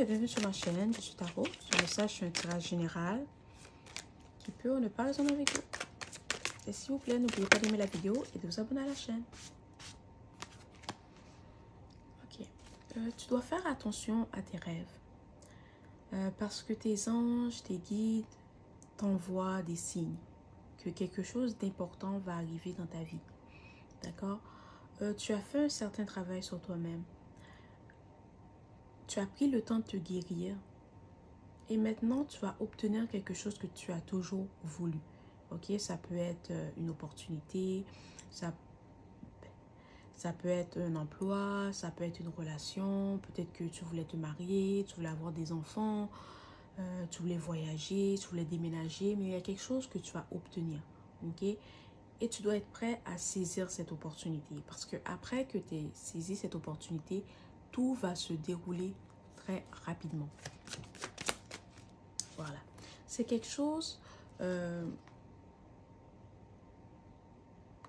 et bienvenue sur ma chaîne, je suis Tarot. Ce message sur un tirage général qui peut ou ne pas résonner avec vous. Et s'il vous plaît, n'oubliez pas d'aimer la vidéo et de vous abonner à la chaîne. Ok. Tu dois faire attention à tes rêves. Parce que tes anges, tes guides t'envoient des signes que quelque chose d'important va arriver dans ta vie. D'accord? Tu as fait un certain travail sur toi-même. Tu as pris le temps de te guérir. Et maintenant, tu vas obtenir quelque chose que tu as toujours voulu. Ok? Ça peut être une opportunité, ça peut être un emploi, ça peut être une relation. Peut-être que tu voulais te marier, tu voulais avoir des enfants, tu voulais voyager, tu voulais déménager. Mais il y a quelque chose que tu vas obtenir. Ok? Et tu dois être prêt à saisir cette opportunité. Parce que après que tu aies saisi cette opportunité, tout va se dérouler très rapidement. Voilà. C'est quelque chose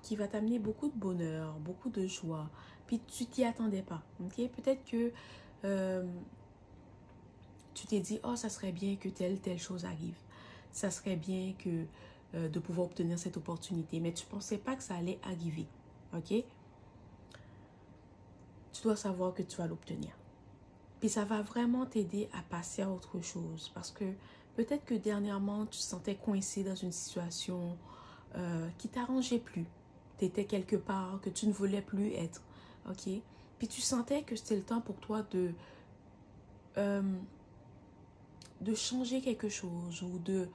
qui va t'amener beaucoup de bonheur, beaucoup de joie. Puis tu t'y attendais pas. Okay? Peut-être que tu t'es dit, oh, ça serait bien que telle chose arrive. Ça serait bien que de pouvoir obtenir cette opportunité. Mais tu ne pensais pas que ça allait arriver. Ok? Tu dois savoir que tu vas l'obtenir. Puis ça va vraiment t'aider à passer à autre chose. Parce que peut-être que dernièrement, tu te sentais coincé dans une situation qui t'arrangeait plus. Tu étais quelque part que tu ne voulais plus être. Ok? Puis tu sentais que c'était le temps pour toi de changer quelque chose ou de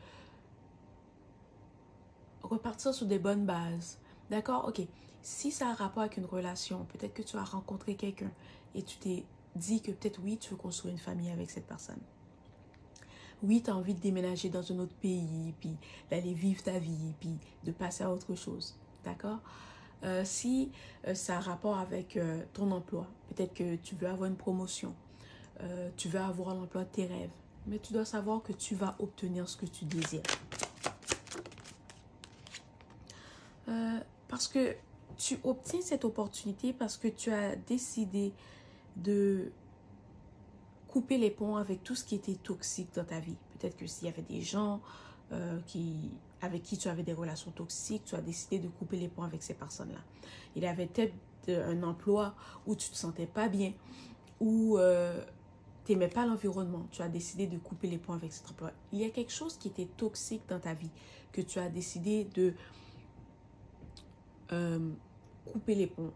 repartir sur des bonnes bases. D'accord? Ok. Si ça a rapport avec une relation, peut-être que tu as rencontré quelqu'un et tu t'es dit que peut-être oui, tu veux construire une famille avec cette personne. Oui, tu as envie de déménager dans un autre pays, puis d'aller vivre ta vie, puis de passer à autre chose. D'accord? Si ça a rapport avec ton emploi, peut-être que tu veux avoir une promotion, tu veux avoir l'emploi de tes rêves, mais tu dois savoir que tu vas obtenir ce que tu désires. Parce que tu obtiens cette opportunité parce que tu as décidé de couper les ponts avec tout ce qui était toxique dans ta vie. Peut-être que s'il y avait des gens avec qui tu avais des relations toxiques, tu as décidé de couper les ponts avec ces personnes-là. Il y avait peut-être un emploi où tu ne te sentais pas bien, où tu n'aimais pas l'environnement. Tu as décidé de couper les ponts avec cet emploi. Il y a quelque chose qui était toxique dans ta vie que tu as décidé de couper les ponts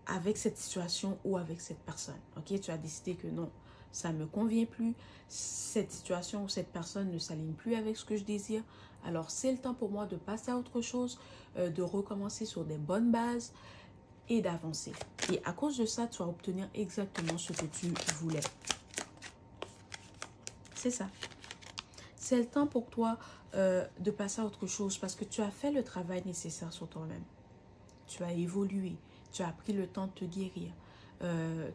avec cette situation ou avec cette personne. Ok? Tu as décidé que non, ça ne me convient plus. Cette situation ou cette personne ne s'aligne plus avec ce que je désire. Alors, c'est le temps pour moi de passer à autre chose, de recommencer sur des bonnes bases et d'avancer. Et à cause de ça, tu vas obtenir exactement ce que tu voulais. C'est ça. C'est le temps pour toi de passer à autre chose parce que tu as fait le travail nécessaire sur toi-même. Tu as évolué. Tu as pris le temps de te guérir.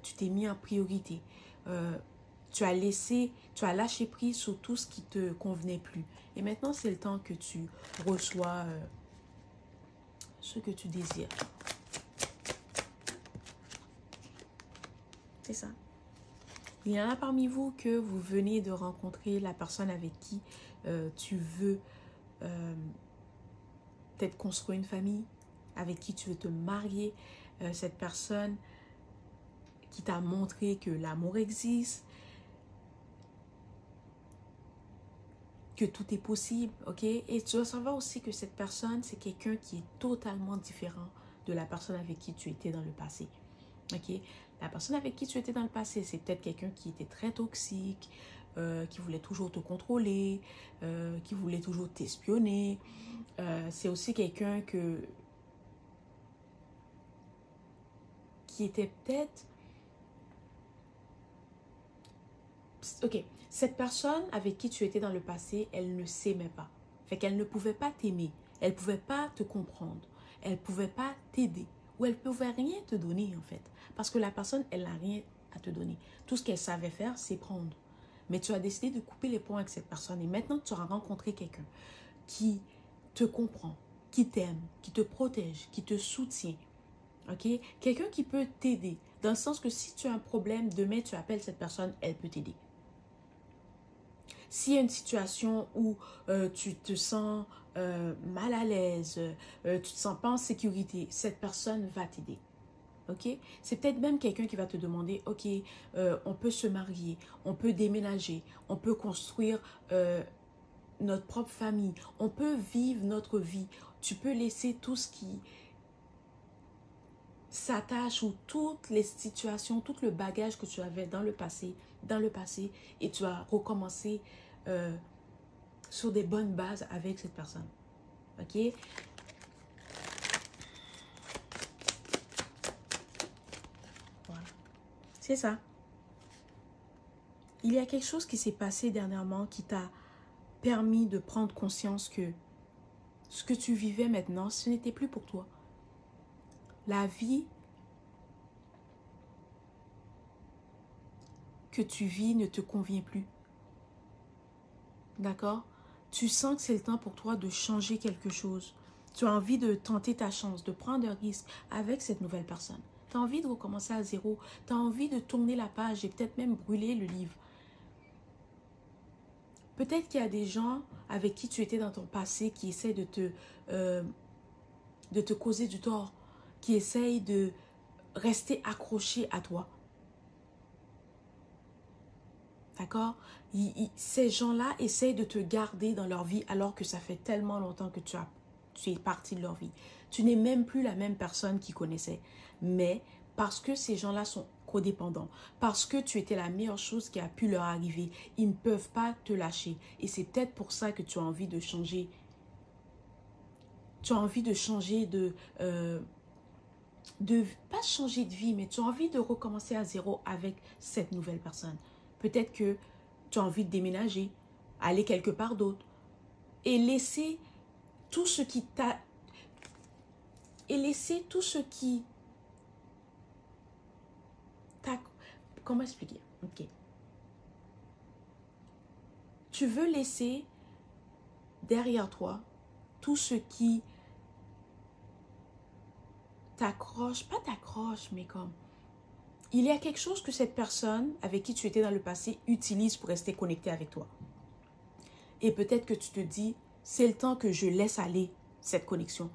Tu t'es mis en priorité. Tu as lâché prise sur tout ce qui ne te convenait plus. Et maintenant, c'est le temps que tu reçois ce que tu désires. C'est ça. Il y en a parmi vous que vous venez de rencontrer la personne avec qui tu veux peut-être construire une famille, avec qui tu veux te marier. Cette personne qui t'a montré que l'amour existe, que tout est possible, ok? Et tu dois savoir aussi que cette personne, c'est quelqu'un qui est totalement différent de la personne avec qui tu étais dans le passé, ok? La personne avec qui tu étais dans le passé, c'est peut-être quelqu'un qui était très toxique, qui voulait toujours te contrôler, qui voulait toujours t'espionner. C'est aussi quelqu'un qui était peut-être... Ok, cette personne avec qui tu étais dans le passé, elle ne s'aimait pas. Fait qu'elle ne pouvait pas t'aimer. Elle ne pouvait pas te comprendre. Elle ne pouvait pas t'aider. Ou elle ne pouvait rien te donner, en fait. Parce que la personne, elle n'a rien à te donner. Tout ce qu'elle savait faire, c'est prendre. Mais tu as décidé de couper les ponts avec cette personne. Et maintenant, tu auras rencontré quelqu'un qui te comprend, qui t'aime, qui te protège, qui te soutient. Ok? Quelqu'un qui peut t'aider. Dans le sens que si tu as un problème, demain tu appelles cette personne, elle peut t'aider. s'il y a une situation où tu te sens mal à l'aise, tu ne te sens pas en sécurité, cette personne va t'aider. Ok? C'est peut-être même quelqu'un qui va te demander, ok, on peut se marier, on peut déménager, on peut construire notre propre famille, on peut vivre notre vie. Tu peux laisser tout ce qui s'attache ou toutes les situations, tout le bagage que tu avais dans le passé, et tu vas recommencer sur des bonnes bases avec cette personne. Ok? Voilà. C'est ça. Il y a quelque chose qui s'est passé dernièrement qui t'a permis de prendre conscience que ce que tu vivais maintenant, ce n'était plus pour toi. La vie que tu vis ne te convient plus. D'accord? Tu sens que c'est le temps pour toi de changer quelque chose. Tu as envie de tenter ta chance, de prendre un risque avec cette nouvelle personne. Tu as envie de recommencer à zéro. Tu as envie de tourner la page et peut-être même brûler le livre. Peut-être qu'il y a des gens avec qui tu étais dans ton passé qui essaient de te causer du tort, qui essayent de rester accrochés à toi. D'accord? Ces gens-là essayent de te garder dans leur vie alors que ça fait tellement longtemps que tu es parti de leur vie. Tu n'es même plus la même personne qu'ils connaissaient. Mais parce que ces gens-là sont codépendants, parce que tu étais la meilleure chose qui a pu leur arriver, ils ne peuvent pas te lâcher. Et c'est peut-être pour ça que tu as envie de changer. Tu as envie de changer pas changer de vie, mais tu as envie de recommencer à zéro avec cette nouvelle personne. Peut-être que tu as envie de déménager, aller quelque part d'autre et laisser tout ce qui t'a... Et laisser tout ce qui t'a... Comment expliquer? Ok. Tu veux laisser derrière toi tout ce qui t'accroche, pas t'accroche, mais comme... Il y a quelque chose que cette personne avec qui tu étais dans le passé utilise pour rester connecté avec toi. Et peut-être que tu te dis, c'est le temps que je laisse aller cette connexion.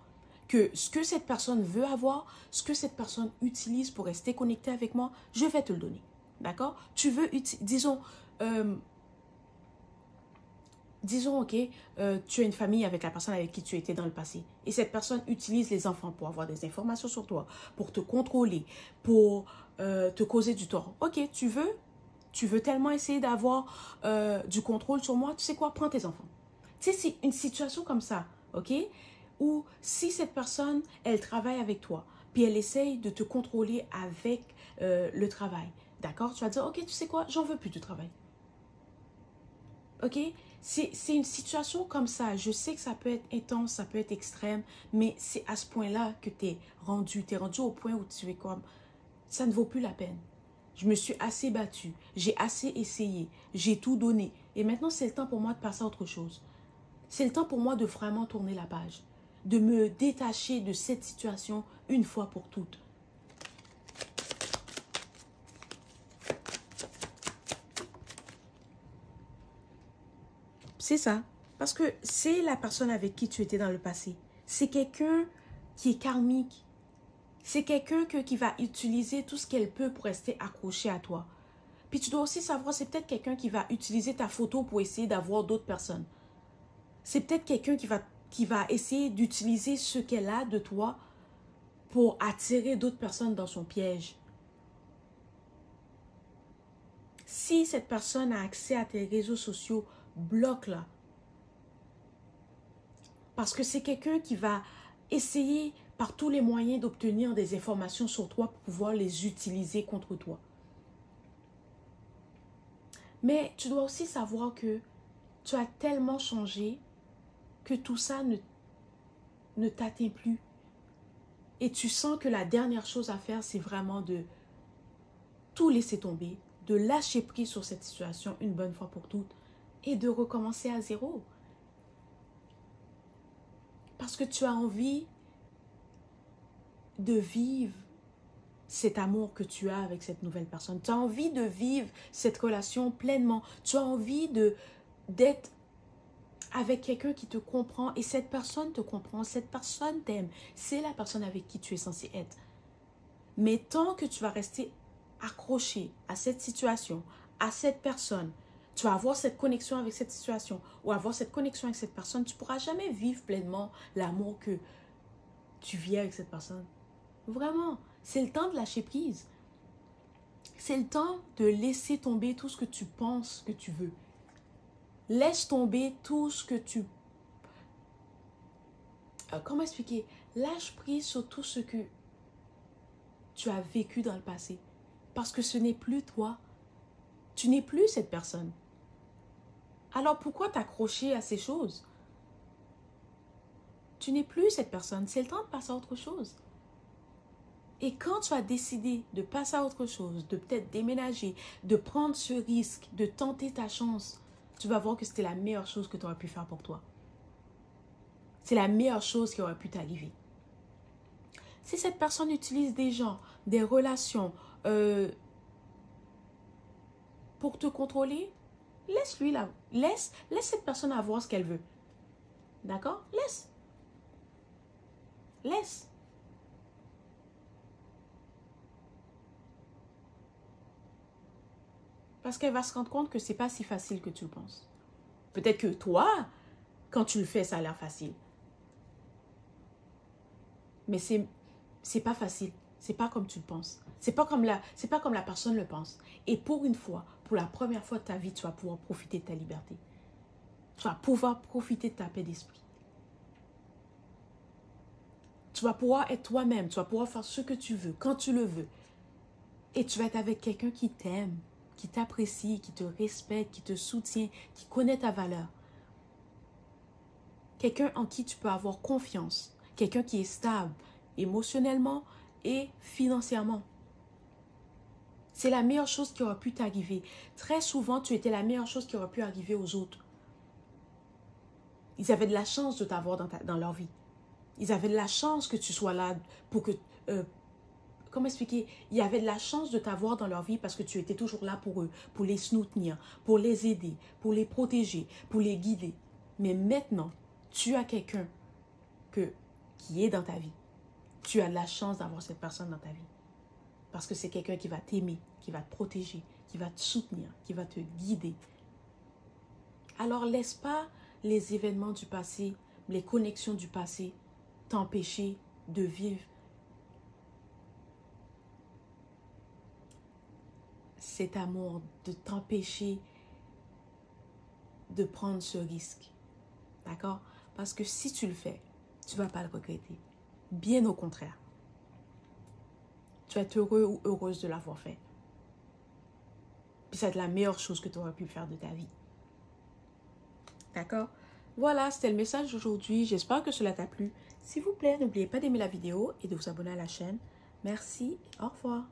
Que ce que cette personne veut avoir, ce que cette personne utilise pour rester connecté avec moi, je vais te le donner. D'accord? Tu veux, disons, ok, tu as une famille avec la personne avec qui tu étais dans le passé. Et cette personne utilise les enfants pour avoir des informations sur toi, pour te contrôler, pour te causer du tort. Ok, tu veux tellement essayer d'avoir du contrôle sur moi, tu sais quoi, prends tes enfants. Tu sais, c'est une situation comme ça, ok? Ou si cette personne, elle travaille avec toi, puis elle essaye de te contrôler avec le travail, d'accord? Tu vas dire, ok, tu sais quoi, j'en veux plus du travail. Ok? C'est une situation comme ça. Je sais que ça peut être intense, ça peut être extrême, mais c'est à ce point-là que tu es rendu. Tu es rendu au point où tu es comme, ça ne vaut plus la peine. Je me suis assez battue, j'ai assez essayé, j'ai tout donné. Et maintenant, c'est le temps pour moi de passer à autre chose. C'est le temps pour moi de vraiment tourner la page, de me détacher de cette situation une fois pour toutes. C'est ça. Parce que c'est la personne avec qui tu étais dans le passé. C'est quelqu'un qui est karmique. C'est quelqu'un qui va utiliser tout ce qu'elle peut pour rester accroché à toi. Puis tu dois aussi savoir, c'est peut-être quelqu'un qui va utiliser ta photo pour essayer d'avoir d'autres personnes. C'est peut-être quelqu'un qui va essayer d'utiliser ce qu'elle a de toi pour attirer d'autres personnes dans son piège. Si cette personne a accès à tes réseaux sociaux, bloque-la. Parce que c'est quelqu'un qui va essayer par tous les moyens d'obtenir des informations sur toi pour pouvoir les utiliser contre toi. Mais tu dois aussi savoir que tu as tellement changé que tout ça ne t'atteint plus. Et tu sens que la dernière chose à faire, c'est vraiment de tout laisser tomber, de lâcher prise sur cette situation une bonne fois pour toutes et de recommencer à zéro. Parce que tu as envie de vivre cet amour que tu as avec cette nouvelle personne. Tu as envie de vivre cette relation pleinement. Tu as envie de d'être avec quelqu'un qui te comprend et cette personne te comprend, cette personne t'aime. C'est la personne avec qui tu es censé être. Mais tant que tu vas rester accroché à cette situation, à cette personne, tu vas avoir cette connexion avec cette situation ou avoir cette connexion avec cette personne, tu ne pourras jamais vivre pleinement l'amour que tu vis avec cette personne. Vraiment, c'est le temps de lâcher prise. C'est le temps de laisser tomber tout ce que tu penses que tu veux. Laisse tomber tout ce que tu... comment expliquer? Lâche prise sur tout ce que tu as vécu dans le passé. Parce que ce n'est plus toi. Tu n'es plus cette personne. Alors pourquoi t'accrocher à ces choses? Tu n'es plus cette personne. C'est le temps de passer à autre chose. Et quand tu as décidé de passer à autre chose, de peut-être déménager, de prendre ce risque, de tenter ta chance, tu vas voir que c'était la meilleure chose que tu aurais pu faire pour toi. C'est la meilleure chose qui aurait pu t'arriver. Si cette personne utilise des gens, des relations pour te contrôler, laisse-lui là. Laisse cette personne avoir ce qu'elle veut. D'accord? Laisse. Parce qu'elle va se rendre compte que c'est pas si facile que tu le penses. Peut-être que toi, quand tu le fais, ça a l'air facile. Mais c'est pas facile. C'est pas comme tu le penses. C'est pas comme la personne le pense. Et pour une fois, pour la première fois de ta vie, tu vas pouvoir profiter de ta liberté. Tu vas pouvoir profiter de ta paix d'esprit. Tu vas pouvoir être toi-même. Tu vas pouvoir faire ce que tu veux, quand tu le veux. Et tu vas être avec quelqu'un qui t'aime, qui t'apprécie, qui te respecte, qui te soutient, qui connaît ta valeur. Quelqu'un en qui tu peux avoir confiance. Quelqu'un qui est stable émotionnellement et financièrement. C'est la meilleure chose qui aurait pu t'arriver. Très souvent, tu étais la meilleure chose qui aurait pu arriver aux autres. Ils avaient de la chance de t'avoir dans leur vie. Ils avaient de la chance que tu sois là pour que... comment expliquer? Il y avait de la chance de t'avoir dans leur vie parce que tu étais toujours là pour eux, pour les soutenir, pour les aider, pour les protéger, pour les guider. Mais maintenant, tu as quelqu'un qui est dans ta vie. Tu as de la chance d'avoir cette personne dans ta vie. Parce que c'est quelqu'un qui va t'aimer, qui va te protéger, qui va te soutenir, qui va te guider. Alors laisse pas les événements du passé, les connexions du passé t'empêcher de vivre cet amour, de t'empêcher de prendre ce risque. D'accord? Parce que si tu le fais, tu ne vas pas le regretter. Bien au contraire. Tu vas être heureux ou heureuse de l'avoir fait. Puis ça va être la meilleure chose que tu aurais pu faire de ta vie. D'accord? Voilà, c'était le message d'aujourd'hui. J'espère que cela t'a plu. S'il vous plaît, n'oubliez pas d'aimer la vidéo et de vous abonner à la chaîne. Merci et au revoir.